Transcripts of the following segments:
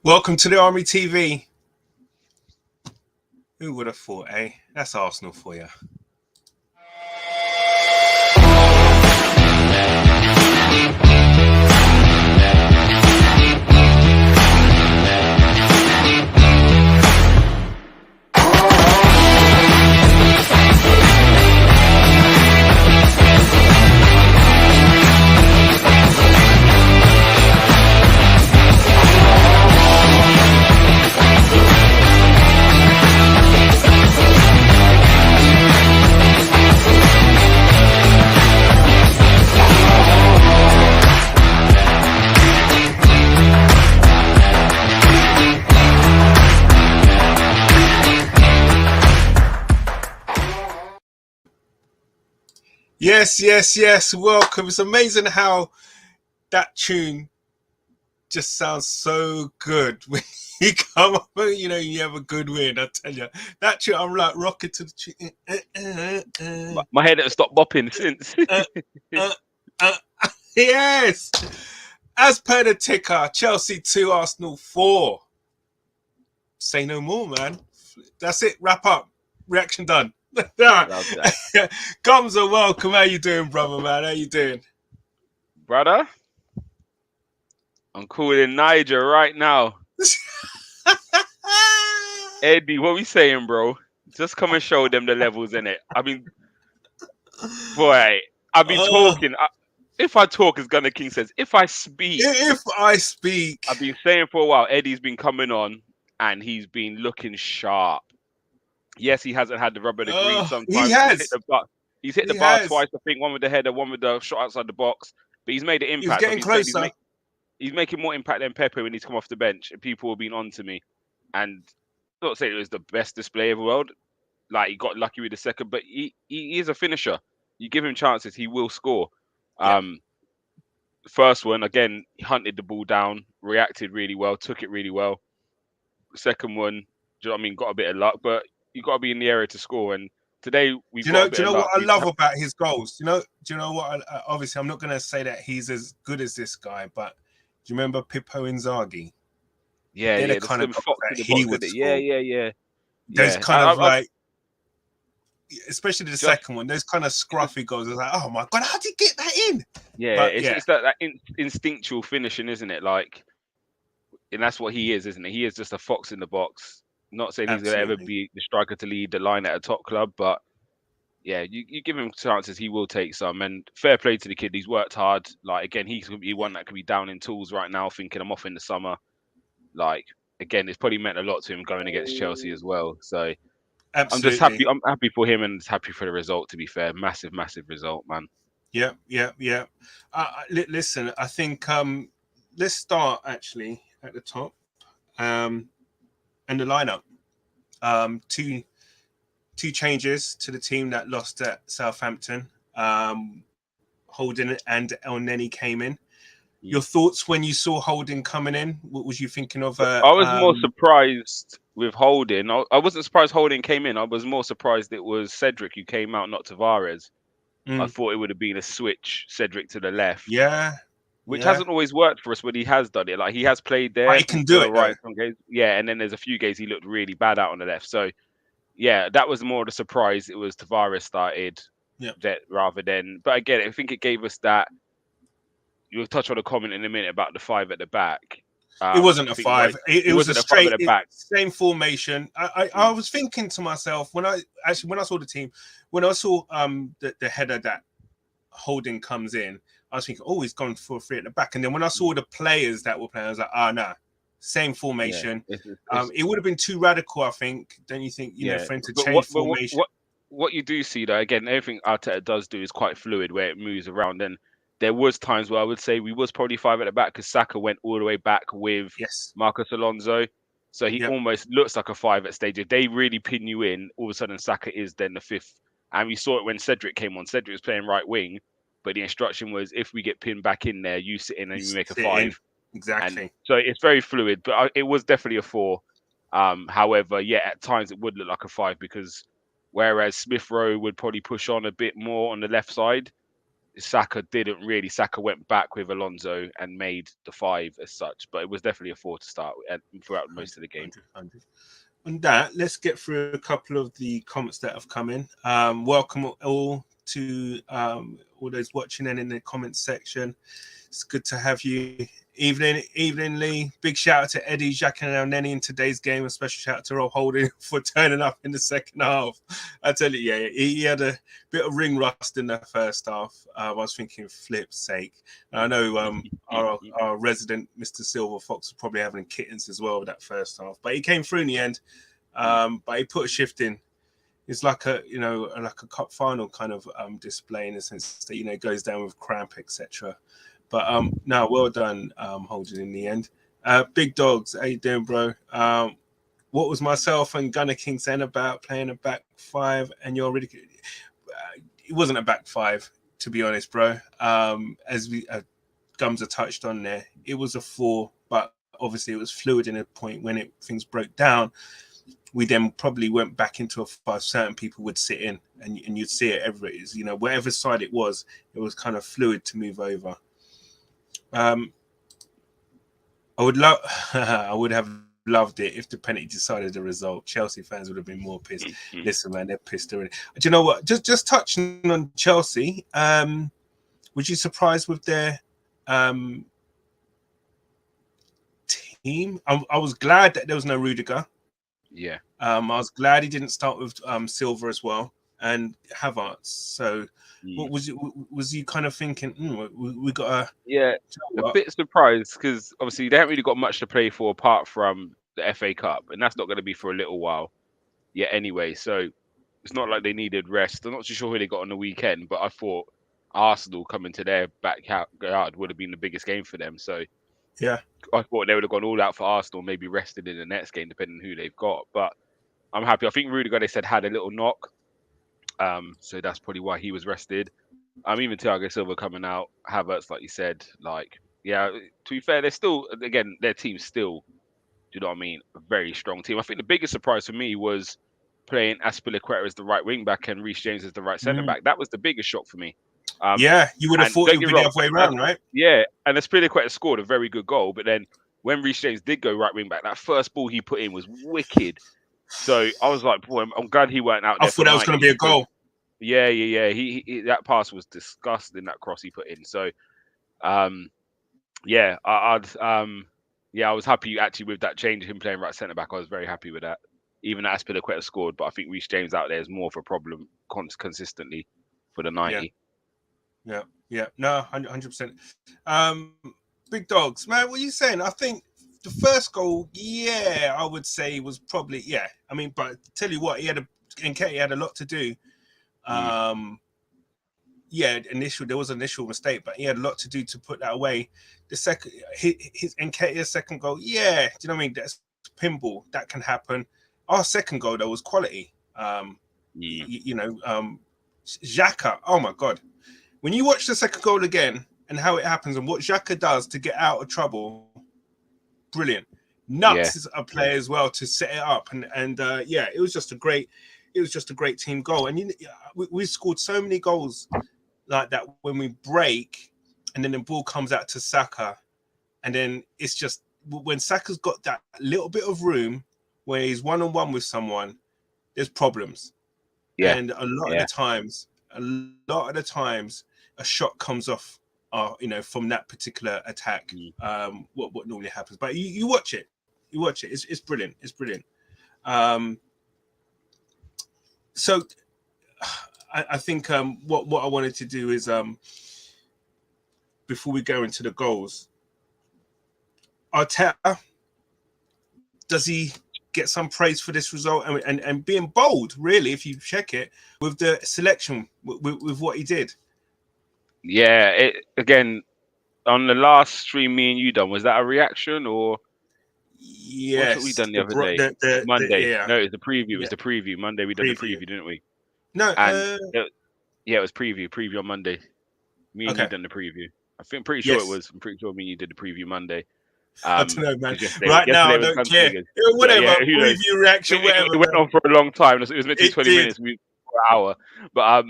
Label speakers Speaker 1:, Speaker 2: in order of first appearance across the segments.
Speaker 1: Welcome to the Army TV. Who would have thought, eh? That's Arsenal for you. Yes. Welcome. It's amazing how that tune just sounds so good when you come up. You have a good win. I tell you, that tune, I'm like rocking to the tune.
Speaker 2: My head has stopped bopping since.
Speaker 1: Yes. As per the ticker, Chelsea 2, Arsenal 4. Say no more, man. That's it. Wrap up. Reaction done. Gumza, welcome. How you doing, brother, man? How you doing?
Speaker 2: Brother, I'm calling Niger right now. Eddie, what we saying, bro? Just come and show them the levels, innit? I've been talking. If I talk, as Gunnar King says, if I speak. I've been saying for a while, Eddie's been coming on and he's been looking sharp. Yes, he hasn't had the rubber of the green sometimes.
Speaker 1: He has.
Speaker 2: He's hit the bar twice, I think, one with the header, one with the shot outside the box. But he's made an impact.
Speaker 1: He's getting closer.
Speaker 2: He's making more impact than Pepe when he's come off the bench. And people have been on to me. And I'm not saying it was the best display of the world. Like, he got lucky with the second. But he is a finisher. You give him chances, he will score.
Speaker 1: Yeah.
Speaker 2: The first one, again, he hunted the ball down, reacted really well, took it really well. The second one, do you know what I mean? Got a bit of luck. But you got to be in the area to score, and today we've got a bit of luck.
Speaker 1: What I love about his goals? Do you know what? Obviously, I'm not going to say that he's as good as this guy, but do you remember Pippo Inzaghi?
Speaker 2: Yeah,
Speaker 1: the kind of
Speaker 2: fox
Speaker 1: that he would score.
Speaker 2: Yeah.
Speaker 1: There's kind of like, especially the second one. There's kind of scruffy goals. It's like, oh my god, how did he get that in?
Speaker 2: Yeah, it's that instinctual finishing, isn't it? Like, and that's what he is, isn't it? He is just a fox in the box. Not saying he's going to ever be the striker to lead the line at a top club, but yeah, you give him chances, he will take some. And fair play to the kid. He's worked hard. Like, again, he's going to be one that could be down in tools right now, thinking I'm off in the summer. Like, again, it's probably meant a lot to him going against Chelsea as well. So absolutely. I'm just happy. I'm happy for him and happy for the result, to be fair. Massive result, man.
Speaker 1: Yeah. Listen, I think let's start actually at the top. And the lineup, two changes to the team that lost at Southampton. Holding and Elneny came in. Your thoughts when you saw Holding coming in? What was you thinking of?
Speaker 2: I was more surprised with Holding. I wasn't surprised Holding came in. I was more surprised it was Cedric who came out, not Tavares. I thought it would have been a switch, Cedric to the left.
Speaker 1: Yeah.
Speaker 2: Which hasn't always worked for us, but he has done it. Like, he has played there.
Speaker 1: But he can do it, right?
Speaker 2: Yeah, and then there's a few games he looked really bad out on the left. So, yeah, that was more the surprise. It was Tavares started rather than... But again, I think it gave us that... You'll touch on a comment in a minute about the 5 at the back.
Speaker 1: It wasn't a 5. It was a straight...
Speaker 2: at the back.
Speaker 1: Same formation. I was thinking to myself, when I saw the team, when I saw the header that Holding comes in, I was thinking, oh, he's gone for a 3 at the back. And then when I saw the players that were playing, I was like, nah, same formation. Yeah, it would have been too radical, I think. Don't you think, for him to change formation?
Speaker 2: What you do see, though, again, everything Arteta does do is quite fluid, where it moves around. And there was times where I would say we was probably 5 at the back because Saka went all the way back with Marcus Alonso. So he almost looks like a 5 at stages. They really pin you in. All of a sudden, Saka is then the 5th. And we saw it when Cedric came on. Cedric was playing right wing. But the instruction was, if we get pinned back in there, you sit in and you make a 5.
Speaker 1: Exactly.
Speaker 2: And so it's very fluid, but it was definitely a 4. However, at times it would look like a 5 because whereas Smith Rowe would probably push on a bit more on the left side, Saka didn't really. Saka went back with Alonso and made the 5 as such, but it was definitely a 4 to start and throughout most of the game.
Speaker 1: 100. On that, let's get through a couple of the comments that have come in. Welcome all to all those watching and in the comments section. It's good to have you. Evening, Lee. Big shout out to Eddie, Jacques, and Elneny in today's game. A special shout out to Rob Holding for turning up in the second half. I tell you, yeah, he had a bit of ring rust in the first half. I was thinking, flip's sake. And I know our resident Mr. Silver Fox was probably having kittens as well that first half, but he came through in the end. But he put a shift in. It's like a cup final kind of display in the sense that goes down with cramp, etc. But no, well done, Holding in the end. Big Dogs, how you doing, bro? What was myself and Gunner King saying about playing a back 5? And you're really it wasn't a back 5, to be honest, bro. As we Gums are touched on there, it was a 4, but obviously it was fluid in a point when things broke down. We then probably went back into a 5. Certain people would sit in, and you'd see it ever it is. Whatever side it was kind of fluid to move over. I would have loved it if the penalty decided the result. Chelsea fans would have been more pissed. Listen, man, they're pissed already. Do you know what? Just touching on Chelsea, was you surprised with their team? I was glad that there was no Rudiger.
Speaker 2: Yeah.
Speaker 1: I was glad he didn't start with Silva as well and Havertz. So what was you kind of thinking? We got
Speaker 2: a bit surprised because obviously they haven't really got much to play for apart from the FA Cup, and that's not going to be for a little while yet anyway. So it's not like they needed rest. I'm not too sure who they got on the weekend, but I thought Arsenal coming to their backyard would have been the biggest game for them. So
Speaker 1: yeah,
Speaker 2: I thought they would have gone all out for Arsenal, maybe rested in the next game, depending on who they've got. But I'm happy. I think Rudiger, they said, had a little knock. So that's probably why he was rested. Even Thiago Silva coming out, Havertz, like you said, to be fair, they're still, again, their team's still, do you know what I mean, a very strong team. I think the biggest surprise for me was playing Azpilicueta as the right wing back and Reece James as the right centre back. That was the biggest shock for me.
Speaker 1: You would have thought it would be the other way around, right?
Speaker 2: Yeah, and Azpilicueta scored a very good goal, but then when Reece James did go right wing back, that first ball he put in was wicked. So I was like, boy, I'm glad he weren't out there.
Speaker 1: I thought that was going to be a goal.
Speaker 2: Yeah. He that pass was disgusting, that cross he put in. So, I was happy actually with that change, him playing right centre back. I was very happy with that. Even that Azpilicueta scored, but I think Reece James out there is more of a problem consistently for the 90.
Speaker 1: Yeah. No, 100%. Big Dogs, man, what are you saying? I think the first goal, I would say was probably, but tell you what, NKETIAH had a lot to do. There was an initial mistake, but he had a lot to do to put that away. The second, his NKETIAH's second goal, do you know what I mean? That's pinball, that can happen. Our second goal, though, was quality. Xhaka, oh my God. When you watch the second goal again and how it happens and what Xhaka does to get out of trouble, brilliant. Nuts is a player as well to set it up, and it was just a great team goal. And we scored so many goals like that when we break, and then the ball comes out to Saka, and then it's just when Saka's got that little bit of room where he's one-on-one with someone, there's problems. Yeah, and a lot of the times, a shot comes off. From that particular attack, what normally happens. But you watch it. It's brilliant. It's brilliant. So I think what I wanted to do is before we go into the goals, Arteta, does he get some praise for this result and being bold, really, if you check it, with the selection, with what he did?
Speaker 2: Yeah, again, on the last stream me and you done, was that a reaction or?
Speaker 1: Yes.
Speaker 2: What we done the other day? Monday. No, it was the preview. It was the preview. Monday we done the preview, didn't we?
Speaker 1: No.
Speaker 2: It was preview on Monday. Me and you done the preview. I'm pretty sure it was. I'm pretty sure me and you did the preview Monday.
Speaker 1: I don't know, man. Right now, I don't care. Whatever, preview, reaction, whatever.
Speaker 2: It went on for a long time. It was meant to be 20 minutes. For an hour. But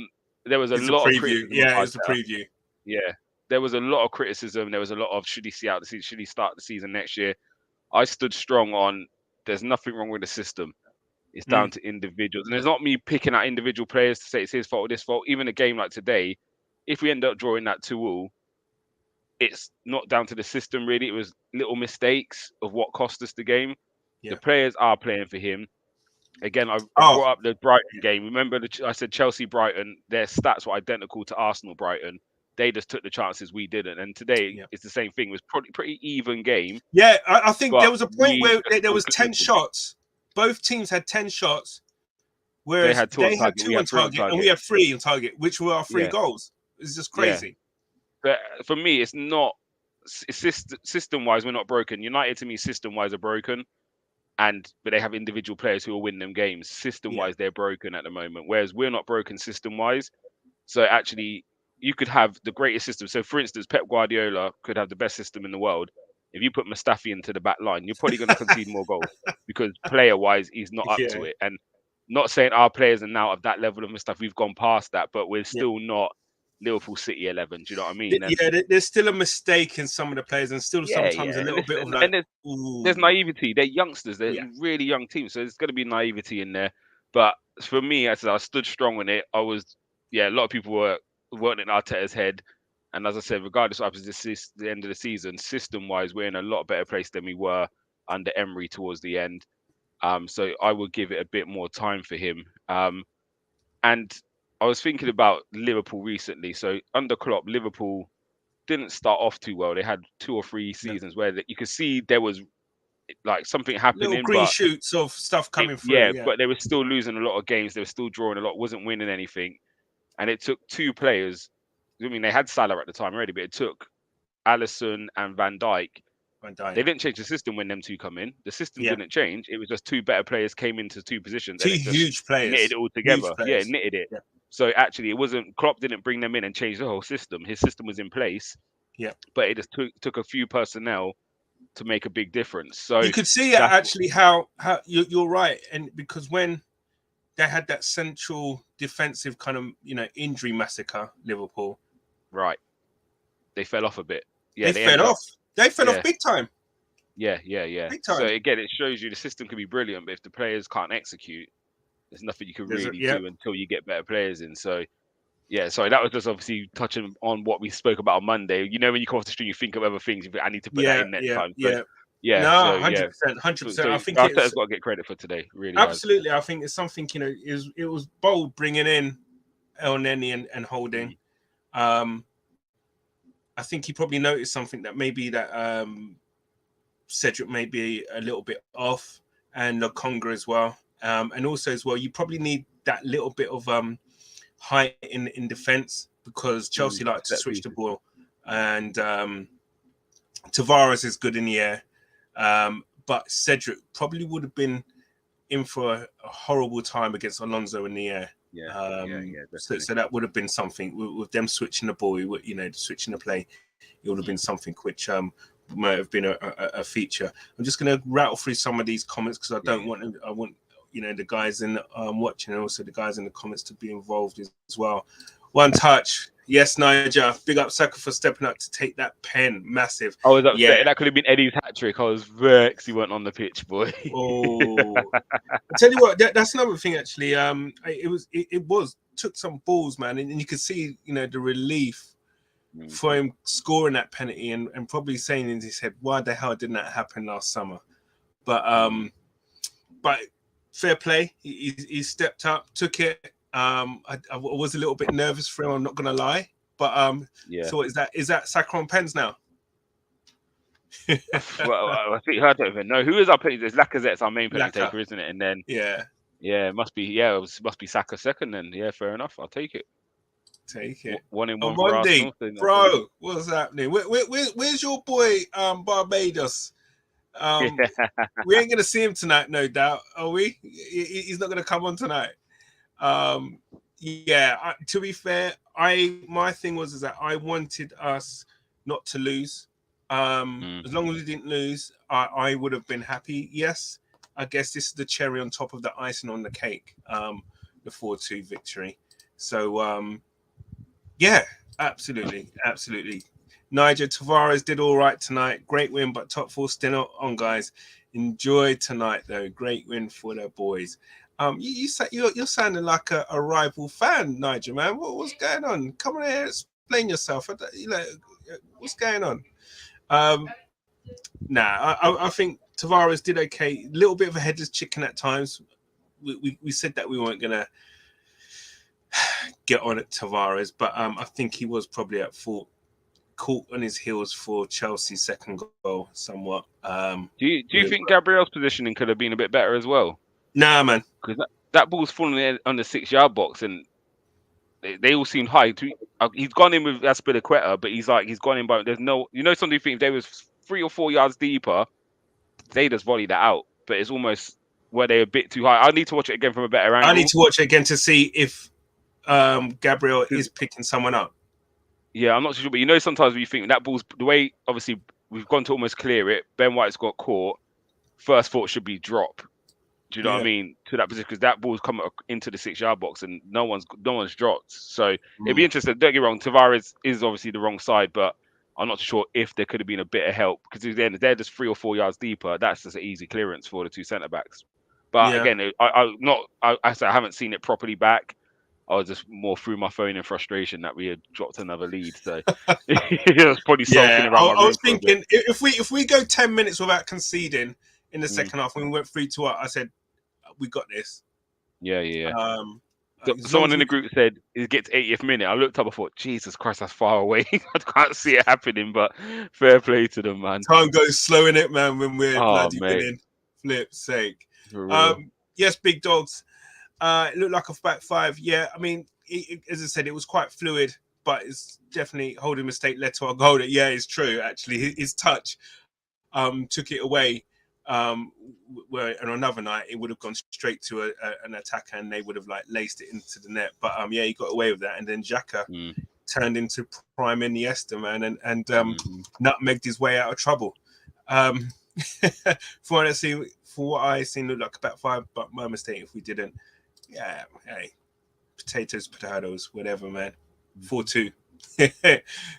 Speaker 2: there was a
Speaker 1: It's a
Speaker 2: lot of
Speaker 1: preview.
Speaker 2: criticism of
Speaker 1: Yeah, it's a
Speaker 2: Arteta.
Speaker 1: preview.
Speaker 2: Yeah, there was a lot of criticism. There was a lot of should he see out the season? Should he start the season next year? I stood strong on. There's nothing wrong with the system. It's down to individuals, and it's not me picking out individual players to say it's his fault or this fault. Even a game like today, if we end up drawing that 2-2, it's not down to the system really. It was little mistakes of what cost us the game.
Speaker 1: Yeah.
Speaker 2: The players are playing for him. Again, I
Speaker 1: Oh,
Speaker 2: brought up the Brighton game. Remember, I said Chelsea Brighton. Their stats were identical to Arsenal Brighton. They just took the chances we didn't. And today
Speaker 1: yeah.
Speaker 2: it's the same thing. It was pretty even game.
Speaker 1: Yeah, I think
Speaker 2: but
Speaker 1: there was a point
Speaker 2: we
Speaker 1: where
Speaker 2: just
Speaker 1: there was
Speaker 2: couldn't
Speaker 1: 10
Speaker 2: listen.
Speaker 1: shots. Both teams had 10 shots,
Speaker 2: They
Speaker 1: whereas
Speaker 2: had 2
Speaker 1: they
Speaker 2: on
Speaker 1: had
Speaker 2: target.
Speaker 1: 2
Speaker 2: We
Speaker 1: on
Speaker 2: had 3 on
Speaker 1: target, and
Speaker 2: target.
Speaker 1: we had 3 on target, which were our 3
Speaker 2: Yeah.
Speaker 1: goals. It's just
Speaker 2: Yeah.
Speaker 1: crazy.
Speaker 2: But for me, it's not system-wise. We're not broken. United to me, system-wise, are broken, but they have individual players who will win them games. System-wise, they're broken at the moment, whereas we're not broken system-wise. So actually, you could have the greatest system. So for instance, Pep Guardiola could have the best system in the world. If you put Mustafi into the back line, you're probably going to concede more goals because player-wise, he's not up to it. And not saying our players are now of that level of Mustafi. We've gone past that, but we're still not Liverpool City 11. Do you know what I mean? And
Speaker 1: There's still a mistake in some of the players, and still sometimes a little bit of like.
Speaker 2: There's naivety. They're youngsters. They're really young teams, so there's going to be naivety in there. But for me, as I stood strong in it, a lot of people weren't in Arteta's head. And as I said, regardless of what happens the end of the season, system-wise, we're in a lot better place than we were under Emery towards the end. So I would give it a bit more time for him. And I was thinking about Liverpool recently. So under Klopp, Liverpool didn't start off too well. They had 2 or 3 seasons where you could see there was like something happening,
Speaker 1: little green
Speaker 2: but
Speaker 1: shoots of stuff coming through.
Speaker 2: but they were still losing a lot of games. They were still drawing a lot, wasn't winning anything. And it took 2 players. I mean, they had Salah at the time already, but it took Alisson and Van Dijk. They didn't change the system when them 2 come in. The system didn't change. It was just 2 better players came into 2 positions.
Speaker 1: 2
Speaker 2: and it just
Speaker 1: huge players.
Speaker 2: knitted it all together. Yeah, knitted it. Yeah. So actually, it wasn't Klopp didn't bring them in and change the whole system. His system was in place.
Speaker 1: Yeah.
Speaker 2: But it just took a few personnel to make a big difference. So
Speaker 1: you could see actually how you're right, and because when they had that central defensive kind of injury massacre, Liverpool,
Speaker 2: right, they fell off a bit. Yeah,
Speaker 1: they fell off. They fell off big time.
Speaker 2: Yeah.
Speaker 1: Big time.
Speaker 2: So again, it shows you the system can be brilliant, but if the players can't execute, there's nothing you can really do until you get better players in. So yeah, sorry, that was just obviously touching on what we spoke about on Monday. You know, when you come off the street, you think of other things. You think, I need to put that in next time. So,
Speaker 1: no, 100%.
Speaker 2: So
Speaker 1: I think
Speaker 2: Arteta's got to get credit for today. Really,
Speaker 1: absolutely. I think it's something. It was bold bringing in El Neni and Holding. I think he probably noticed something that maybe that Cedric may be a little bit off, and Lokonga as well. And also as well, you probably need that little bit of height in defense, because Chelsea like to switch the ball, and Tavares is good in the air, but Cedric probably would have been in for a horrible time against Alonso in the air. So that would have been something with them switching the ball, switching the play. It would have been something which might have been a feature. I'm just going to rattle through some of these comments because I want the guys in watching, and also the guys in the comments to be involved as well. One touch. Yes, Niger. Big up Saka for stepping up to take that pen. Massive.
Speaker 2: I was upset. Yeah. That could have been Eddie's hat trick. I was vexed he weren't on the pitch, boy.
Speaker 1: I tell you what, that's another thing actually. It took some balls, man, and you could see, the relief for him scoring that penalty and probably saying in his head, why the hell didn't that happen last summer? But fair play. He stepped up, took it. I was a little bit nervous for him, I'm not gonna lie. But so is that Saka on pens now?
Speaker 2: Well, I don't even know who is our penalty. There's Lacazette's our main penalty taker, isn't it? And then it must be Saka second. Then fair enough. I'll take it.
Speaker 1: Take it.
Speaker 2: 1-1 for Arsenal.
Speaker 1: Bro, what's happening? Where's your boy Barbados? We ain't gonna see him tonight, no doubt, are we? He's not gonna come on tonight. To be fair, my thing was that I wanted us not to lose. As long as we didn't lose, I would have been happy. Yes, I guess this is the cherry on top of the icing on the cake, the 4-2 victory. So Yeah, absolutely. Nigel Tavares did all right tonight. Great win, but top four still not on, guys. Enjoy tonight, though. Great win for the boys. You're sounding like a rival fan, Nigel, man. What's going on? Come on here, explain yourself. What's going on? I think Tavares did okay. A little bit of a headless chicken at times. We said that we weren't gonna get on at Tavares, but I think he was probably at fault. Caught on his heels for Chelsea's second goal somewhat.
Speaker 2: Do you think Gabriel's positioning could have been a bit better as well?
Speaker 1: Nah, man.
Speaker 2: Because that ball's falling on the 6-yard box, and they all seemed high. He's gone in with Aspilicueta, but he's gone in by there's no. Somebody think if they was 3 or 4 yards deeper, they just volleyed that out. But it's almost were they a bit too high. I need to watch it again from a better angle.
Speaker 1: I need to watch it again to see if Gabriel is picking someone up.
Speaker 2: Yeah, I'm not sure, but sometimes when you think that ball's the way, obviously we've gone to almost clear it. Ben White's got caught. First thought should be drop. Do you know what I mean? To that position, because that ball's come into the 6-yard box and no one's dropped. So it'd be interesting. Don't get me wrong, Tavares is obviously the wrong side, but I'm not sure if there could have been a bit of help because at the end they're just 3 or 4 yards deeper. That's just an easy clearance for the two centre backs. But again, I haven't seen it properly back. I was just more through my phone in frustration that we had dropped another lead. So it was probably sulking around my room.
Speaker 1: I was thinking if we go 10 minutes without conceding in the second half when we went 3-2 up, I said we got this.
Speaker 2: Yeah. Someone in the group said it gets 80th minute. I looked up, I thought, Jesus Christ, that's far away. I can't see it happening, but fair play to them, man.
Speaker 1: Time goes slow in it, man, when we're bloody winning. Flip's sake. Yes, big dogs. It looked like a back five. Yeah, I mean, as I said, it was quite fluid, but it's definitely holding mistake led to our goal. Yeah, it's true. Actually, his touch took it away. Where on another night it would have gone straight to an attacker and they would have laced it into the net. But he got away with that, and then Xhaka turned into prime Iniesta, man, and nutmegged his way out of trouble. For what I seen, looked like about five, but my mistake if we didn't. Yeah, hey, potatoes, whatever, man. 4-2.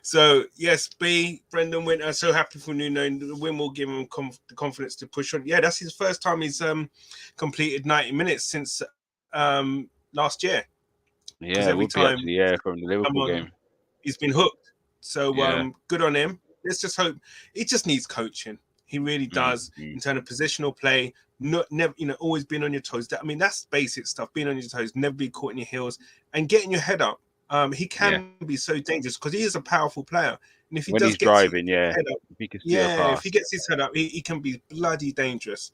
Speaker 1: So yes, B. Brendan Winter, so happy for Nuno. The win will give him the confidence to push on. Yeah, that's his first time he's completed 90 minutes since last year.
Speaker 2: Yeah, every time from the Liverpool game,
Speaker 1: he's been hooked. So good on him. Let's just hope. He just needs coaching. He really does in terms of positional play. Never, always being on your toes. That's basic stuff. Being on your toes, never be caught in your heels, and getting your head up. He can be so dangerous because he is a powerful player. And if he
Speaker 2: when
Speaker 1: does
Speaker 2: he's driving, if
Speaker 1: he gets his head up, he can be bloody dangerous.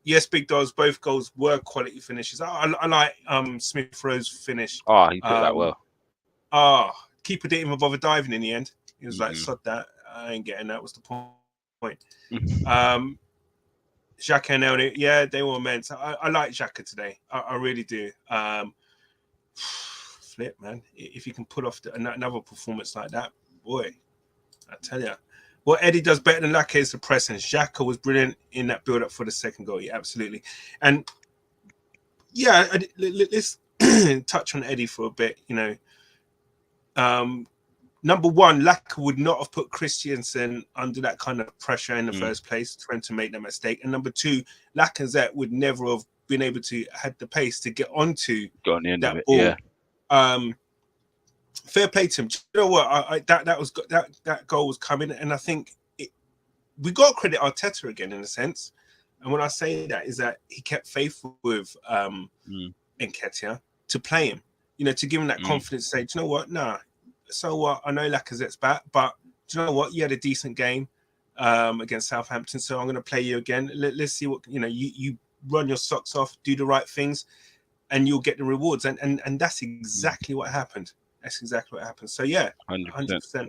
Speaker 1: Yes, big dogs. Both goals were quality finishes. I like Smith Rowe's finish.
Speaker 2: Oh, he put that well.
Speaker 1: Keeper didn't even bother diving in the end. He was like, "Sod that. I ain't getting that." Was the point? Xhaka nailed it. Yeah, they were immense. I like Xhaka today. I really do. Flip, man. If you can put off another performance like that, boy, I tell you. What Eddie does better than Lacazette is the press, and Xhaka was brilliant in that build-up for the second goal. Yeah, absolutely. And yeah, let's touch on Eddie for a bit. Number one, Lacazette would not have put Christensen under that kind of pressure in the first place for him to make that mistake. And number two, Lacazette would never have been able to had the pace to get onto that ball. Yeah. Fair play to him. You know what? That goal was coming, and I think we got to credit Arteta again in a sense. And when I say that is that he kept faith with NKETIAH to play him. To give him that confidence. To say, do you know what? Nah. So what? I know Lacazette's back, but do you know what? You had a decent game against Southampton, so I'm going to play you again. Let's see what you run your socks off, do the right things, and you'll get the rewards. And that's exactly what happened. That's exactly what happened. So yeah, 100%.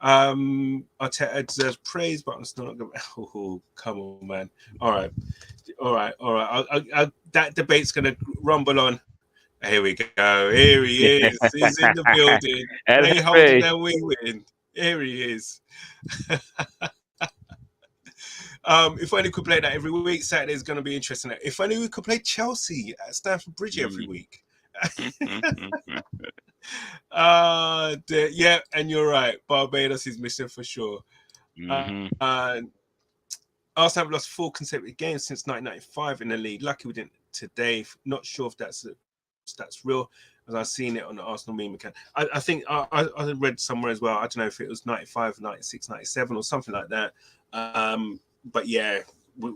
Speaker 1: Arteta deserves praise, but I'm still not going. Oh, come on, man. All right. That debate's going to rumble on. Here we go. Here he is. He's in the building. They holding their wing win. Here he is. If only we could play that every week. Saturday is going to be interesting. If only we could play Chelsea at Stamford Bridge every week. Yeah, and you're right. Barbados is missing for sure. Arsenal have lost 4 consecutive games since 1995 in the league. Lucky we didn't today. Not sure if that's real, as I've seen it on the Arsenal meme account. I think I read somewhere as well. I don't know if it was 95, 96, 97 or something like that. But yeah, we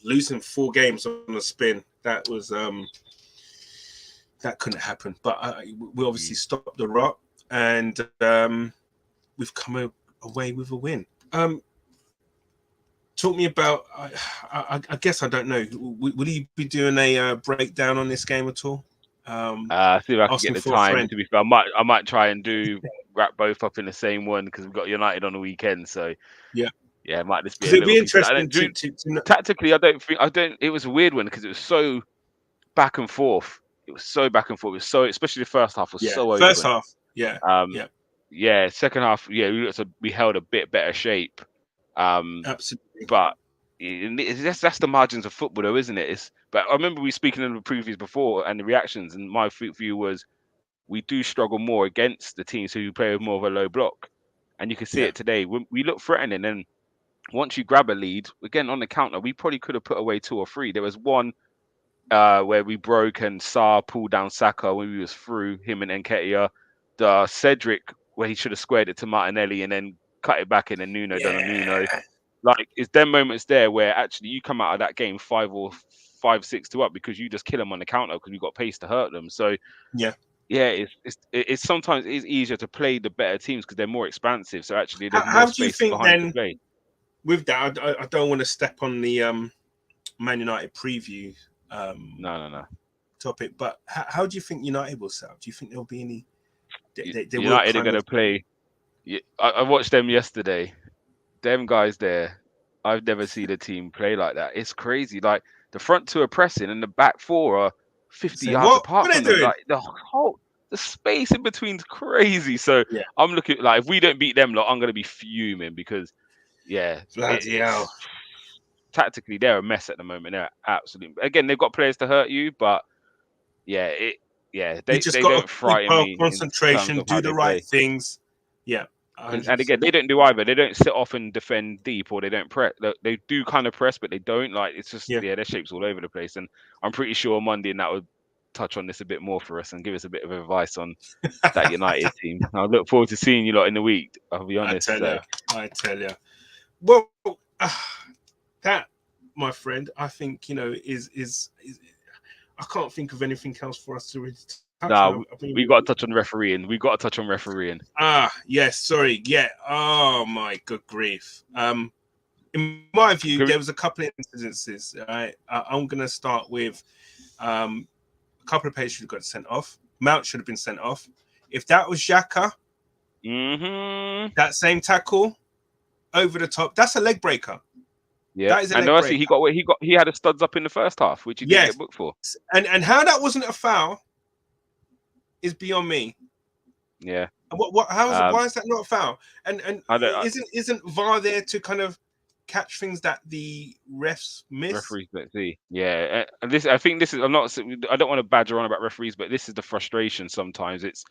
Speaker 1: losing 4 games on the spin, that was that couldn't happen. But we obviously stopped the rot, and we've come away with a win. Talk me about. I guess I don't know. Will you be doing a breakdown on this game at all?
Speaker 2: See if I can get the time. To be fair, I might try and wrap both up in the same one because we've got United on the weekend. So yeah, it might just be a little
Speaker 1: be interesting.
Speaker 2: Tactically, I don't. It was a weird one because it was so back and forth. It was so back and forth. It was so, especially the first half was so open.
Speaker 1: First half,
Speaker 2: yeah. Second half, we held a bit better shape.
Speaker 1: Absolutely.
Speaker 2: But that's the margins of football, though, isn't it? But I remember we speaking in the previews before and the reactions, and my view was we do struggle more against the teams who play with more of a low block, and you can see it today. We look threatening, and once you grab a lead, again on the counter, we probably could have put away 2 or 3. There was one where we broke and Sarr pulled down Saka when we was through him and Nketiah. The Cedric where he should have squared it to Martinelli and then cut it back in, and Nuno done a Nuno. Like, it's them moments there where actually you come out of that game 5-6-2 up because you just kill them on the counter because we've got pace to hurt them. So it's sometimes it's easier to play the better teams because they're more expansive. So actually there's more space behind to play.
Speaker 1: With that, I don't want to step on the Man United preview
Speaker 2: no
Speaker 1: topic, but how do you think United will set up? Do you think there'll be any?
Speaker 2: United are going to play. I watched them yesterday. Them guys there, I've never seen a team play like that. It's crazy. Like, the front 2 are pressing and the back 4 are 50 yards apart from them. Like, the space in between is crazy. So I'm looking, like, if we don't beat them, I'm going to be fuming because tactically they're a mess at the moment. They're absolutely, again, they've got players to hurt you, but they don't frighten me.
Speaker 1: Concentration, do the right things. Yeah. 100%.
Speaker 2: And again, they don't do either. They don't sit off and defend deep, or they don't press. They do kind of press, but they don't. Like, it's just their shapes all over the place. And I'm pretty sure Monday and that would touch on this a bit more for us and give us a bit of advice on that United team. I look forward to seeing you lot in the week. I'll be honest.
Speaker 1: I tell you. Well, that, my friend, I think is I can't think of anything else for us to really.
Speaker 2: We got to touch on refereeing.
Speaker 1: Yes, sorry. Yeah. Oh my good grief. In my view, there was a couple of incidences. I'm going to start with a couple of players should have got sent off. Mount should have been sent off. If that was Xhaka, that same tackle over the top, that's a leg breaker.
Speaker 2: Yeah, that is a leg breaker. He had a studs up in the first half, which he didn't get booked for.
Speaker 1: And how that wasn't a foul is beyond me.
Speaker 2: Yeah.
Speaker 1: Why is that not a foul? And isn't VAR there to kind of catch things that the refs miss?
Speaker 2: Referees, let's see. Yeah, and I think this is. I don't want to badger on about referees, but this is the frustration. Sometimes it's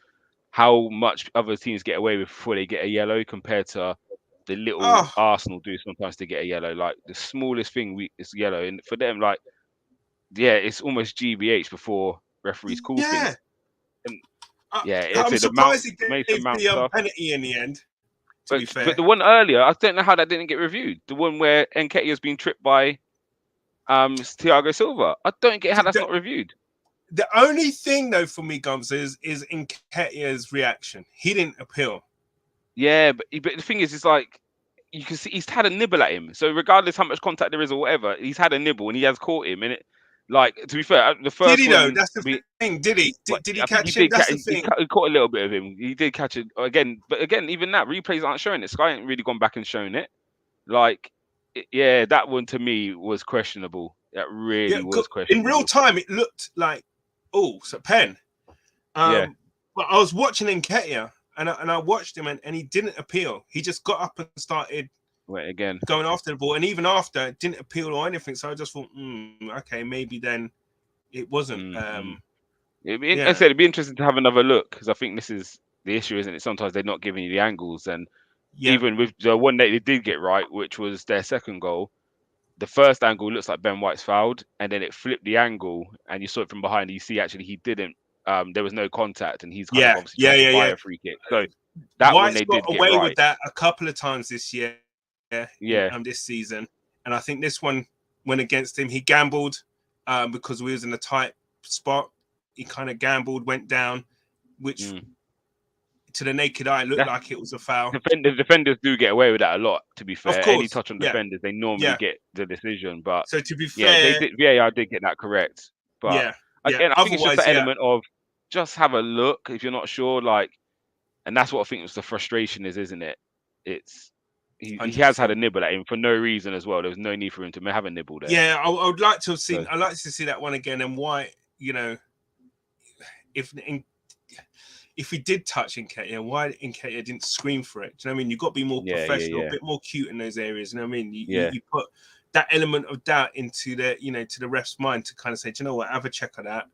Speaker 2: how much other teams get away with before they get a yellow compared to the little Arsenal do sometimes to get a yellow. Like, the smallest thing is yellow, and for them, like, it's almost GBH before referees call things. And
Speaker 1: I'm surprised he gave the penalty in the end. To be fair,
Speaker 2: but the one earlier, I don't know how that didn't get reviewed. The one where NKETIAH has been tripped by Thiago Silva. I don't get how that's not reviewed.
Speaker 1: The only thing, though, for me, Gums, is NKETIAH's reaction. He didn't appeal.
Speaker 2: Yeah, but the thing is, it's like, you can see he's had a nibble at him. So regardless how much contact there is or whatever, he's had a nibble and he has caught him. And like, to be fair, the first
Speaker 1: did he though? That's the thing. Did he? Did he catch him? That's the thing.
Speaker 2: He caught a little bit of him. He did catch it again. But again, even that, replays aren't showing it. Sky ain't really gone back and shown it. Like, that one to me was questionable. That really was questionable.
Speaker 1: In real time, it looked like, it's a pen. But I was watching Nketiah and I watched him and he didn't appeal. He just got up and started going after the ball, and even after, it didn't appeal or anything. So I just thought, okay, maybe then it wasn't
Speaker 2: I said it'd be interesting to have another look because I think this is the issue, isn't it? Sometimes they're not giving you the angles, and even with the one that they did get right, which was their second goal, the first angle looks like Ben White's fouled, and then it flipped the angle, and you saw it from behind. And you see actually he didn't. There was no contact, and he's kind of obviously trying to buy a free kick. So that one
Speaker 1: White's
Speaker 2: they
Speaker 1: got
Speaker 2: did get
Speaker 1: away
Speaker 2: right
Speaker 1: with that a couple of times this year,
Speaker 2: yeah,
Speaker 1: this season, and I think this one went against him. He gambled because we was in a tight spot. He kind of gambled, went down, which to the naked eye looked like it was a foul.
Speaker 2: Defenders do get away with that a lot. To be fair,
Speaker 1: of course,
Speaker 2: any touch on defenders, they normally get the decision. But
Speaker 1: so to be fair,
Speaker 2: they did, VAR did get that correct. But again, I think it's just the element of just have a look if you're not sure. Like, and that's what I think was the frustration is, isn't it? It's he has had a nibble at him for no reason as well. There was no need for him to have a nibble there.
Speaker 1: Yeah, I would like to have seen. I'd like to see that one again. And why, if he did touch NKETIAH, why NKETIAH didn't scream for it? Do you know what I mean? You've got to be more professional, a bit more cute in those areas. You know what I mean? You put that element of doubt into the, to the ref's mind to kind of say, do you know what? Have a check of that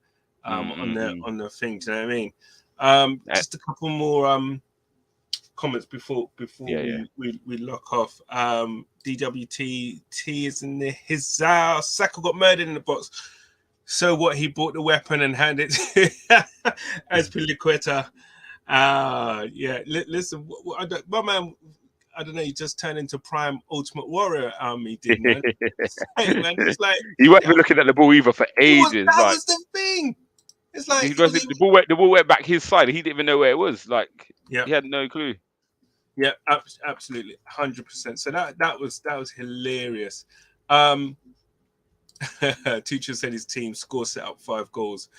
Speaker 1: on the thing. Do you know what I mean? Just a couple more comments before we lock off. DWT is in his Saka got murdered in the box. So what? He bought the weapon and handed it as NKETIAH. Listen, my man, I don't know. He just turned into prime Ultimate Warrior. He did, man. It's like
Speaker 2: he wasn't looking at the ball either for ages.
Speaker 1: That was the thing. It's like
Speaker 2: the ball went back his side. He didn't even know where it was. Like he had no clue.
Speaker 1: Yeah, absolutely, 100%. So that was hilarious. Tuchel said his team set up 5 goals.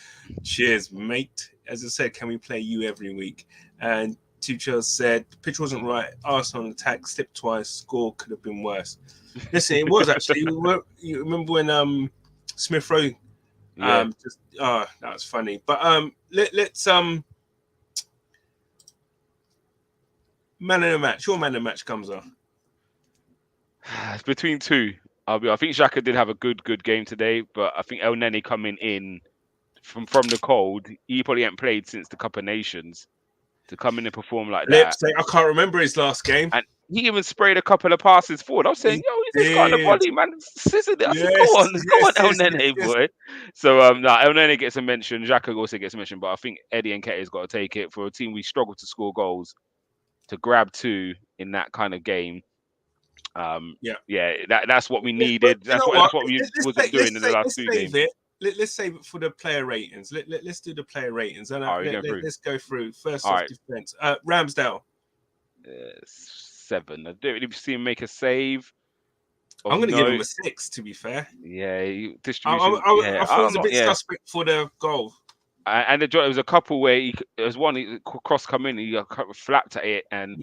Speaker 1: Cheers, mate. As I said, can we play you every week? And Tuchel said the pitch wasn't right. Arsenal attack, slipped twice. Score could have been worse. Listen, it was actually. You remember when Smith Rowe? That was funny. But let's man of the match. Your man of the match comes on.
Speaker 2: It's between two. I think Xhaka did have a good game today, but I think El Neni coming in from the cold, he probably hadn't played since the Cup of Nations. To come in and perform like that.
Speaker 1: I can't remember his last game.
Speaker 2: And he even sprayed a couple of passes forward. I was saying, he's got the body, man. Scissored it. I said, go on, El Neni, boy. So El Neni gets a mention. Xhaka also gets a mention, but I think Eddie and NKETIAH's got to take it for a team we struggle to score goals. To grab 2 in that kind of game. That's what we needed. That's what we wasn't doing in the last 2 games.
Speaker 1: Let's save it for the player ratings. Let's do the player ratings. And let's go through. First off, defense. Ramsdale.
Speaker 2: 7. I don't really see him make a save.
Speaker 1: I'm going to give him a 6, to be fair.
Speaker 2: Yeah, distribution.
Speaker 1: I thought it was a bit suspect for the goal.
Speaker 2: And there was a couple where there was one cross come in, he flapped at it, and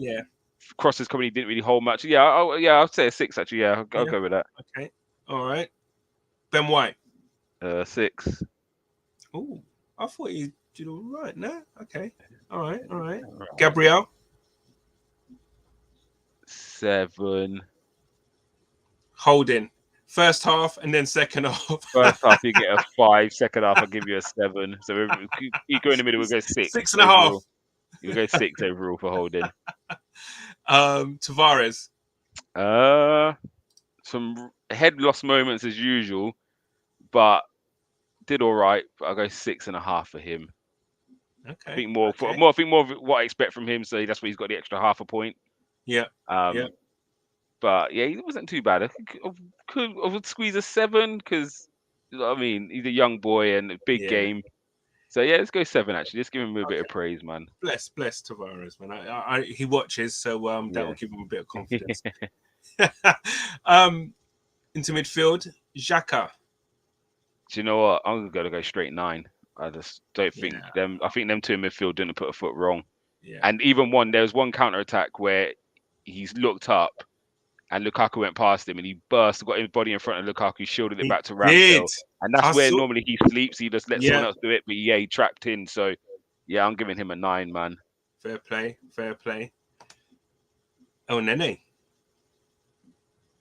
Speaker 2: crosses coming, he didn't really hold much. I'll say a 6 actually. I'll go with that.
Speaker 1: Okay, all right. Ben White.
Speaker 2: 6.
Speaker 1: Oh, I thought he did all right. No, okay, all right. Gabriel.
Speaker 2: 7.
Speaker 1: Holding. First half and then second half.
Speaker 2: First half you get a 5. Second half I'll give you a 7. So you go in the middle. We'll go 6.
Speaker 1: 6.5.
Speaker 2: You'll go 6 overall for Holding.
Speaker 1: Tavares.
Speaker 2: Some head loss moments as usual, but did all right. But I'll go 6.5 for him.
Speaker 1: Okay.
Speaker 2: I think more of what I expect from him. So that's why he's got the extra half a point.
Speaker 1: Yeah.
Speaker 2: But he wasn't too bad. I would squeeze a 7 because he's a young boy and a big game. So let's go 7 actually. Let's give him a bit of praise, man.
Speaker 1: Bless Tavares, man. He watches, so that will give him a bit of confidence. Into midfield, Xhaka.
Speaker 2: Do you know what? I'm gonna go straight 9. I just don't think them. I think them 2 in midfield didn't put a foot wrong. Yeah. And even there was one counter attack where he's looked up and Lukaku went past him and he got his body in front of Lukaku, shielded it back to Ramsdale. And that's where normally he sleeps. He just lets someone else do it. But he trapped in. So I'm giving him a 9, man.
Speaker 1: Fair play. Oh, Nene.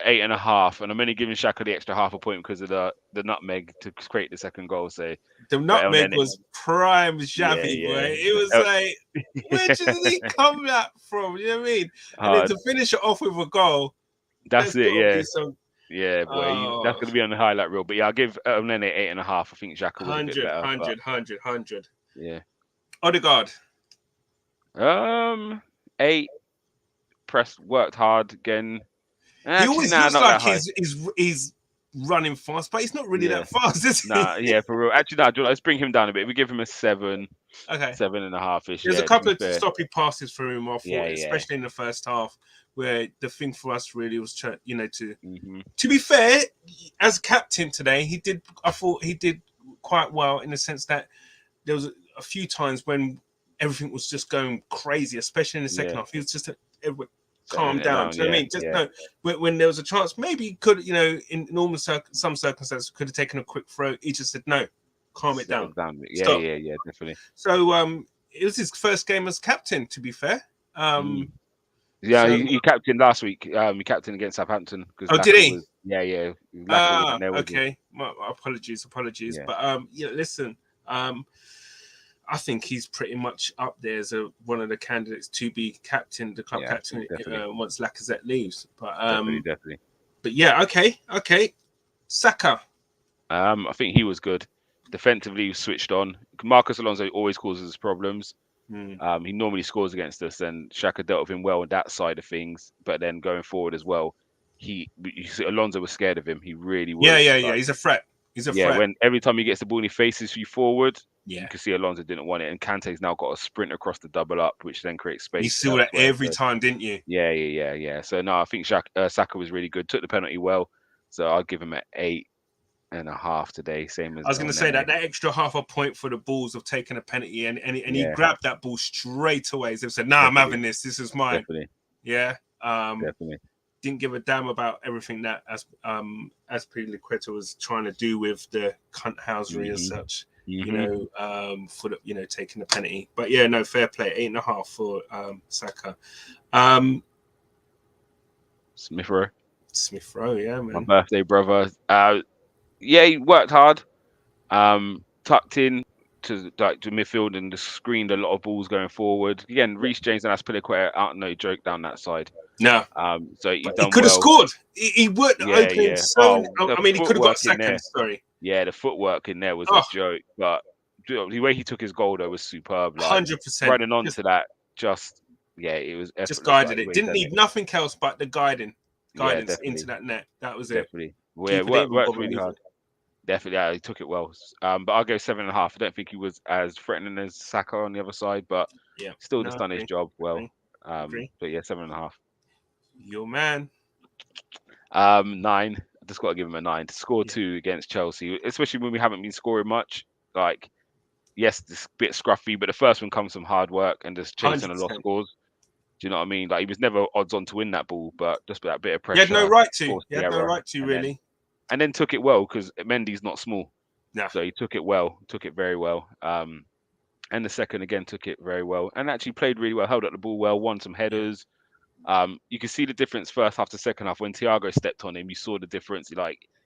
Speaker 2: 8.5, and I'm only giving Xhaka the extra half a point because of the nutmeg to create the second goal. So
Speaker 1: the nutmeg was prime Xavi, boy. It was like, where did he come that from? You know what I mean? And then to finish it off with a goal.
Speaker 2: That's it, yeah. Yeah, boy, that's going to be on the highlight reel. But yeah, I'll give Nene 8.5. I think Xhaka was a bit better.
Speaker 1: 100.
Speaker 2: Yeah.
Speaker 1: Odegaard.
Speaker 2: 8. Pressed, worked hard again.
Speaker 1: He always looks like he's running fast, but he's not really that fast, is he?
Speaker 2: Nah, yeah, for real. Actually, let's bring him down a bit. We give him a 7.
Speaker 1: Okay.
Speaker 2: 7.5-ish.
Speaker 1: There's a couple of stoppy passes for him, I thought, especially in the first half, where the thing for us really was, to be fair, as captain today, I thought he did quite well in the sense that there was a few times when everything was just going crazy, especially in the second half. He was just calm down. Do you know what I mean? Just no. When there was a chance, maybe he could, in normal some circumstances, could have taken a quick throw. He just said no, calm it down.
Speaker 2: Yeah, definitely.
Speaker 1: So it was his first game as captain. To be fair,
Speaker 2: yeah, he captained last week. He captained against Southampton.
Speaker 1: Did he?
Speaker 2: Yeah.
Speaker 1: Okay. My apologies. Yeah. But listen. I think he's pretty much up there as one of the candidates to be captain, the club captain, once Lacazette leaves. But
Speaker 2: definitely.
Speaker 1: But yeah, okay. Saka.
Speaker 2: I think he was good. Defensively, he switched on. Marcus Alonso always causes problems. He normally scores against us, and Xhaka dealt with him well on that side of things. But then going forward as well, Alonso was scared of him. He really was.
Speaker 1: Yeah. He's a threat.
Speaker 2: When every time he gets the ball and he faces you forward, you can see Alonso didn't want it, and Kante's now got a sprint across the double up, which then creates space.
Speaker 1: You saw that every time, didn't you?
Speaker 2: Yeah. So no, I think Saka was really good. Took the penalty well, so I'll give him an 8.5 today. Same as
Speaker 1: I was going to say that extra half a point for the Bulls of taking a penalty, and he grabbed that ball straight away. So he said, "Nah, I'm having this. This is mine."
Speaker 2: Definitely.
Speaker 1: Yeah.
Speaker 2: Definitely.
Speaker 1: Didn't give a damn about everything that NKETIAH was trying to do with the cunthousery as such. For the, taking the penalty. But yeah, no, fair play. 8.5 for Saka.
Speaker 2: Smith Rowe,
Speaker 1: yeah, man.
Speaker 2: My birthday brother. He worked hard. Tucked in to midfield and just screened a lot of balls going forward. Again, Reece James and Aspilicueta aren't no joke down that side.
Speaker 1: No.
Speaker 2: So he
Speaker 1: could have scored. He worked the opening so. I mean, he could have got second. Sorry.
Speaker 2: Yeah, the footwork in there was a joke, but the way he took his goal though was superb.
Speaker 1: 100%.
Speaker 2: Running on to that, it was
Speaker 1: just guided it. Didn't need nothing else but the guidance into that net. That was
Speaker 2: definitely. Worked really hard. Definitely, he took it well. But I'll go 7.5. I don't think he was as threatening as Saka on the other side, but still just done his job well. But yeah, 7.5.
Speaker 1: Your man.
Speaker 2: 9. I just got to give him a 9 to score 2 against Chelsea, especially when we haven't been scoring much. Yes, it's a bit scruffy, but the first one comes from hard work and just chasing 100%. A lot of scores. Do you know what I mean? He was never odds on to win that ball, but just that bit of pressure.
Speaker 1: He had no right to. Really.
Speaker 2: And then took it well because Mendy's not small.
Speaker 1: No.
Speaker 2: So he took it well, took it very well. And the second again took it very well and actually played really well, held up the ball well, won some headers. You can see the difference first half to second half. When Thiago stepped on him, you saw the difference.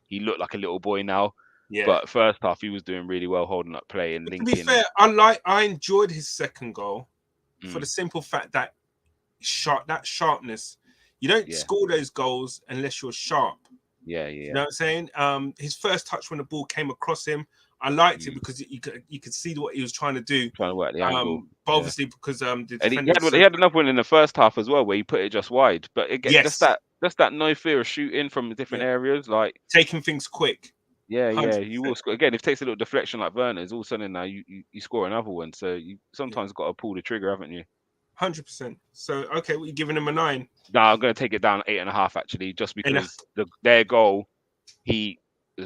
Speaker 2: He looked like a little boy now.
Speaker 1: Yeah.
Speaker 2: But first half he was doing really well, holding up play and linking.
Speaker 1: To be fair, I enjoyed his second goal for the simple fact that sharpness. You don't score those goals unless you're sharp.
Speaker 2: Yeah.
Speaker 1: You know what I'm saying? His first touch when the ball came across him, I liked it because you could see what he was trying to do.
Speaker 2: Trying to work the angle.
Speaker 1: But obviously because the
Speaker 2: he had another one in the first half as well where he put it just wide. But again, just that no fear of shooting from different areas,
Speaker 1: taking things quick.
Speaker 2: Yeah, 100%. You will score again. If it takes a little deflection like Werner's, all of a sudden now you score another one. So you sometimes got to pull the trigger, haven't you?
Speaker 1: 100%. So okay, what are you giving him a 9?
Speaker 2: No, I'm going to take it down 8.5 actually, just because their goal, the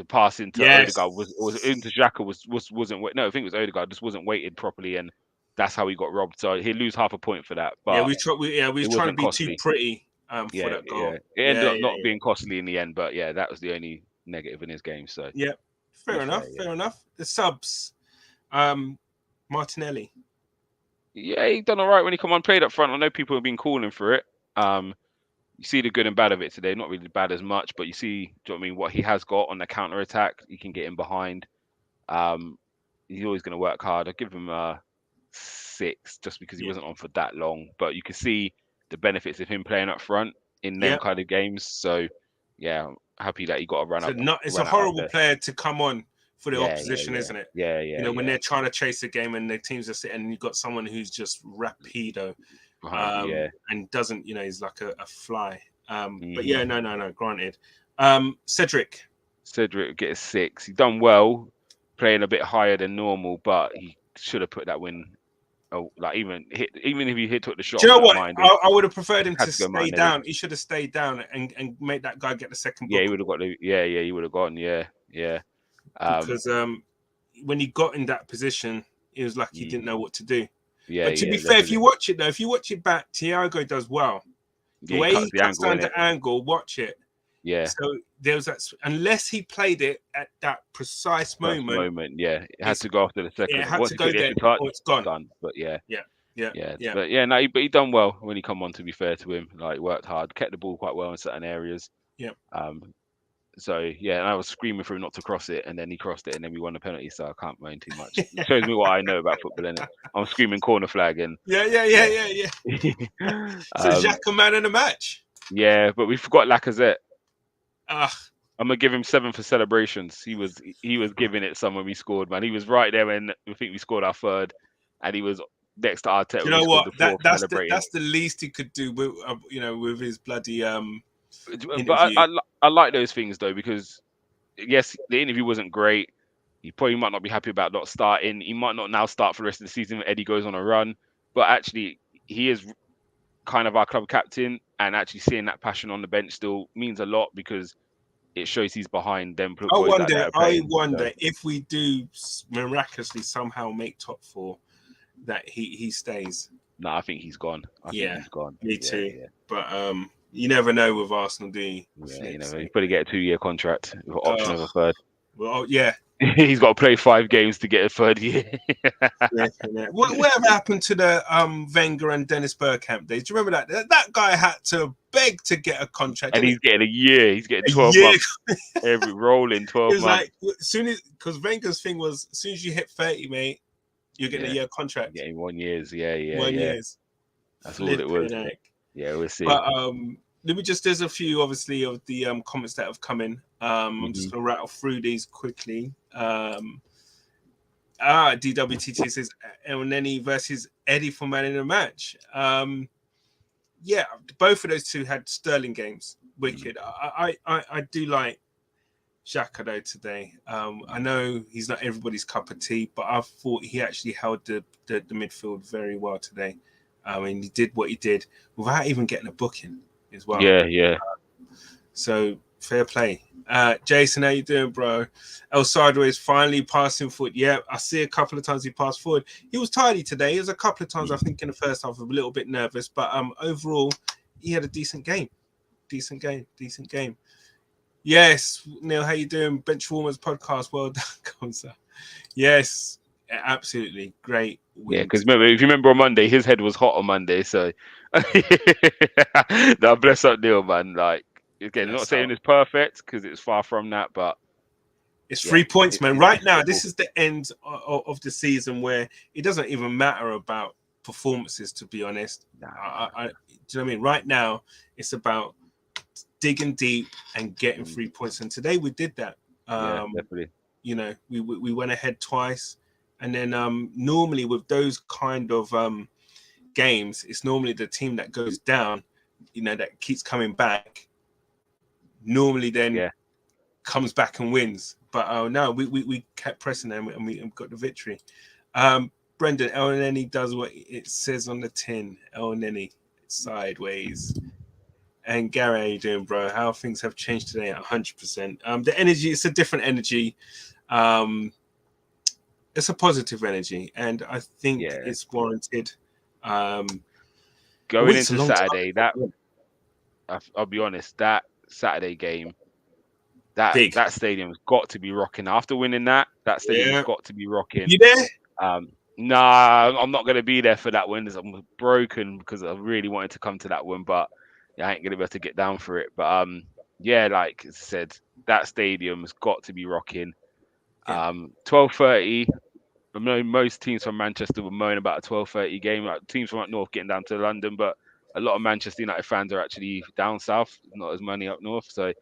Speaker 2: pass into Odegaard was into Xhaka wasn't no, I think it was Odegaard just wasn't weighted properly, and that's how he got robbed. So he'll lose half a point for that. But
Speaker 1: we were trying to be too pretty for that goal.
Speaker 2: It ended up not being costly in the end, but that was the only negative in his game. So
Speaker 1: fair enough. The subs, Martinelli.
Speaker 2: Yeah, he done all right when he come on, played up front. I know people have been calling for it. you see the good and bad of it today. Not really bad as much, but you see, do you know what I mean? What he has got on the counter attack, he can get in behind. He's always going to work hard. I give him a 6 just because he wasn't on for that long, but you can see the benefits of him playing up front in them kind of games. So yeah, I'm happy that he got a run up.
Speaker 1: It's a horrible player to come on for the opposition, isn't it?
Speaker 2: Yeah.
Speaker 1: You know, when they're trying to chase the game and the teams are sitting, and you've got someone who's just rapido, and doesn't, you know, he's like a fly. But yeah, no, granted. Cedric
Speaker 2: get a 6. He's done well, playing a bit higher than normal, but he should have put that win. Oh, like even if he took the shot.
Speaker 1: Do you know what? I would have preferred him to stay down. He should have stayed down and make that guy get the second.
Speaker 2: Yeah, he would have got the. Yeah, he would have gone. Yeah.
Speaker 1: Because when he got in that position, it was like he didn't know what to do. Yeah. But to be fair, if you watch it back, Thiago does well. The way he cuts down the angle, watch it.
Speaker 2: Yeah.
Speaker 1: So there was that. Unless he played it at that precise moment.
Speaker 2: Yeah, it had to go after the second.
Speaker 1: It had to go there, or it's gone.
Speaker 2: Done. But yeah.
Speaker 1: But
Speaker 2: he done well when he come on. To be fair to him, like worked hard, kept the ball quite well in certain areas.
Speaker 1: Yeah.
Speaker 2: So yeah, and I was screaming for him not to cross it, and then he crossed it, and then we won the penalty. So I can't moan too much. It shows me what I know about football, innit? I'm screaming corner flag and.
Speaker 1: Yeah. So Xhaka man of the match.
Speaker 2: Yeah, but we forgot Lacazette.
Speaker 1: I'm
Speaker 2: gonna give him 7 for celebrations. He was giving it some when we scored, man. He was right there when I think we scored our third, and he was next to Arteta.
Speaker 1: You know what? That's the least he could do with with his bloody
Speaker 2: But I like those things though, because yes, the interview wasn't great. He probably might not be happy about not starting. He might not now start for the rest of the season when Eddie goes on a run. But actually, he is kind of our club captain, and actually seeing that passion on the bench still means a lot, because it shows he's behind them.
Speaker 1: I wonder if we do miraculously somehow make top 4, that he stays.
Speaker 2: No, I think he's gone. I think he's gone.
Speaker 1: Me too. Yeah. But you never know with Arsenal, do you?
Speaker 2: Yeah, you never. He's probably get a 2-year contract with option of a third.
Speaker 1: Well, yeah.
Speaker 2: He's got to play 5 games to get a third year.
Speaker 1: Whatever happened to the Wenger and Dennis Bergkamp days? Do you remember that? That guy had to beg to get a contract.
Speaker 2: And he's getting a year. He's getting 12 months. Every rolling 12 months.
Speaker 1: Like, because Wenger's thing was, as soon as you hit 30, mate, you're getting a year contract.
Speaker 2: Getting 1 year. Yeah.
Speaker 1: 1 year.
Speaker 2: That's all it was. Yeah, we'll see.
Speaker 1: But there's a few, obviously, of the comments that have come in. I'm just going to rattle through these quickly. DWTT says El Neni versus Eddie for man in the match. Yeah, both of those two had sterling games. Wicked. I do like Xhaka though today. I know he's not everybody's cup of tea, but I thought he actually held the midfield very well today. I mean, he did what he did without even getting a booking as well.
Speaker 2: Yeah.
Speaker 1: So fair play. Jason, how you doing, bro? El Sideways finally passing forward. Yeah, I see a couple of times he passed forward. He was tidy today. There's a couple of times I think in the first half I was a little bit nervous, but overall he had a decent game. Decent game. Yes, Neil, how you doing? Benchwarmers podcast. Well done, Comsa. Yes, absolutely great.
Speaker 2: Yeah, because if you remember on Monday, his head was hot on Monday. So, now bless up Neil, man. Like, again, not saying it's perfect because it's far from that, but
Speaker 1: it's 3 points, man. Right now, this is the end of the season where it doesn't even matter about performances, to be honest. Do you know what I mean? Right now, it's about digging deep and getting 3 points. And today we did that.
Speaker 2: Definitely.
Speaker 1: You know, we went ahead twice. And then normally with those kind of games, it's normally the team that goes down, you know, that keeps coming back. Normally then comes back and wins. But no, we kept pressing them and we got the victory. Brendan, El Neni does what it says on the tin. El Neni, sideways. And Gary, how you doing, bro? How things have changed today? 100%. The energy, it's a different energy. It's a positive energy, and I think it's warranted.
Speaker 2: Going into Saturday, I'll be honest, that Saturday game, that stadium's got to be rocking. After winning that stadium's got to be rocking.
Speaker 1: You there?
Speaker 2: Nah, I'm not going to be there for that win. I'm broken because I really wanted to come to that one, but I ain't gonna be able to get down for it. But yeah, like I said, that stadium's got to be rocking. 12:30. I know most teams from Manchester were moaning about a 12:30 game. Like teams from up north getting down to London, but a lot of Manchester United fans are actually down south, not as many up north. So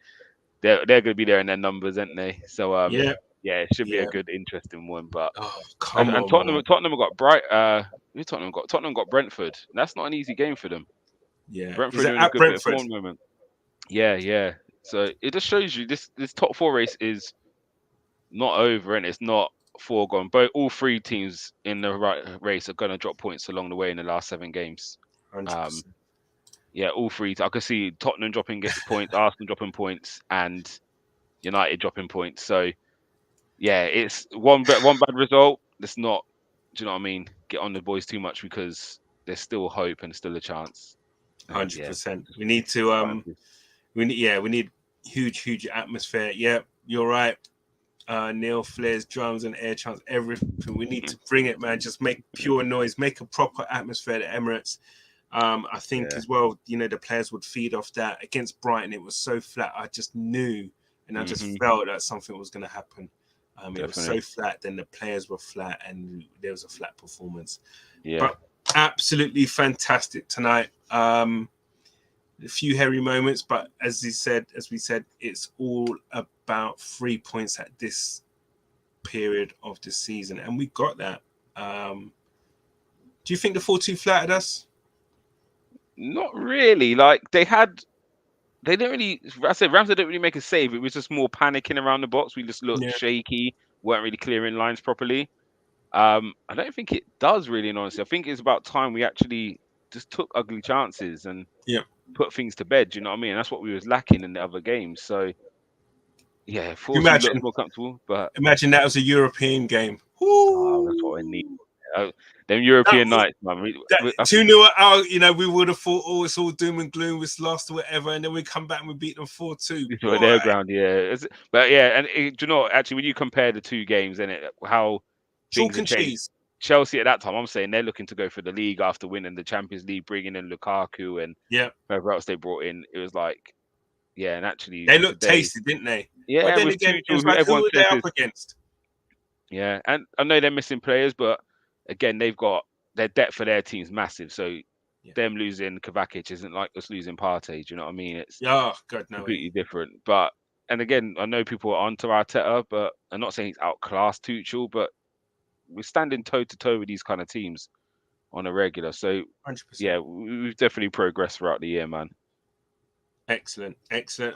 Speaker 2: they're going to be there in their numbers, aren't they? So
Speaker 1: Yeah.
Speaker 2: yeah, it should be a good, interesting one. But
Speaker 1: Oh, come
Speaker 2: and
Speaker 1: on, man.
Speaker 2: Tottenham have got who Tottenham got Brentford. That's not an easy game for them.
Speaker 1: Yeah. Is
Speaker 2: Brentford
Speaker 1: it
Speaker 2: are in a
Speaker 1: at
Speaker 2: good bit of
Speaker 1: Brentford?
Speaker 2: form moment. Yeah, yeah. So it just shows you this top four race is not over and it's not foregone. But all three teams in the right race are going to drop points along the way in the last 7 games.
Speaker 1: 100%.
Speaker 2: Yeah, all three. I could see Tottenham dropping points, Arsenal dropping points, and United dropping points. So yeah, it's one bad result. Let's not, do you know what I mean? Get on the boys too much because there's still hope and still a chance. And yeah,
Speaker 1: 100%. We need to we need huge atmosphere. Yeah, you're right. Neil flares, drums and air chants, everything. We need to bring it, man. Just make pure noise, make a proper atmosphere at Emirates. I think as well, the players would feed off that. Against Brighton, it was so flat. I just knew and I just felt that something was going to happen. It was so flat, then the players were flat and there was a flat performance.
Speaker 2: Yeah.
Speaker 1: But absolutely fantastic tonight. A few hairy moments, but as we said, it's all about 3 points at this period of the season, and we got that. Do you think the 4-2 flattered us?
Speaker 2: Not really. Like they didn't really. I said Ramsey didn't really make a save. It was just more panicking around the box. We just looked shaky, weren't really clearing lines properly. I don't think it does really, honestly. I think it's about time we actually just took ugly chances and put things to bed. Do you know what I mean? That's what we was lacking in the other games. So yeah, 4-2 looks more comfortable. But
Speaker 1: imagine that was a European game.
Speaker 2: Oh, that's what I need. Them European nights, man.
Speaker 1: 2-0 out, we would have thought, oh, it's all doom and gloom, it's lost or whatever, and then we come back and we beat them 4-2.
Speaker 2: Their ground, yeah. But yeah, and do you know, actually, when you compare the two games, and how
Speaker 1: chalk and cheese.
Speaker 2: Chelsea at that time, I'm saying they're looking to go for the league after winning the Champions League, bringing in Lukaku and whoever else they brought in. It was like, yeah, and actually
Speaker 1: they looked tasty, didn't they?
Speaker 2: Yeah,
Speaker 1: but then again, it was like, who were they up against?
Speaker 2: Yeah, and I know they're missing players, but again, they've got their depth for their team's massive. So them losing Kovacic isn't like us losing Partey. Do you know what I mean? It's completely different. But and again, I know people are onto Arteta, but I'm not saying he's outclassed Tuchel, but we're standing toe to toe with these kind of teams on a regular. So
Speaker 1: 100%.
Speaker 2: Yeah, we've definitely progressed throughout the year, man.
Speaker 1: Excellent.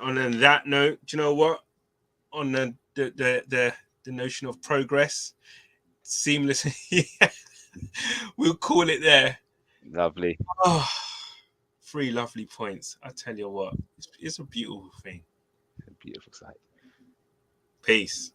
Speaker 1: On that note, do you know what? On the notion of progress, seamless. We'll call it there.
Speaker 2: Lovely.
Speaker 1: Oh, 3 lovely points. I tell you what, it's a beautiful thing.
Speaker 2: It's a beautiful sight.
Speaker 1: Peace.